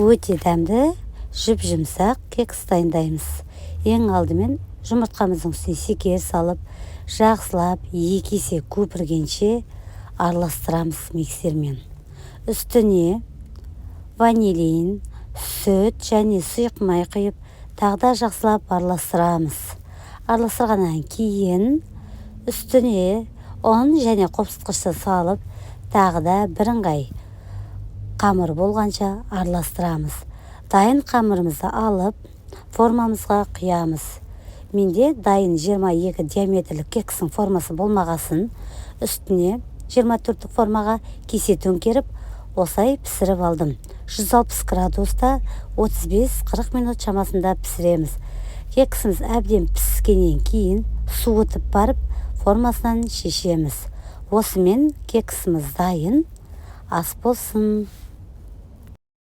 Өте дәмді, жүп-жұмсақ кекс дайындаймыз. Ең алдымен жұмыртқамыздың үстіне шекер салып, жақсылап 2 есе көпіргенше араластырамыз миксермен. Үстіне ванилин, сүт және сұйық май құйып, тағы жақсылап араластырамыз. Араластырғаннан кейін үстіне ұн және қопсытқышты салып, тағы да бірыңғай қамыр болғанша араластырамыз. Дайын қамырымызды алып, формамызға құямыз. Менде дайын 22 диаметрлік кекстің формасы болмағасын, үстіне 24 формаға кесе төңкеріп, осылай пісіріп алдым. 160 градуста 35-40 минут шамасында пісіреміз. Кексіміз әбден піскеннен кейін суытып барып, формасынан шешеміз. Осымен кексіміз дайын. Ас болсын.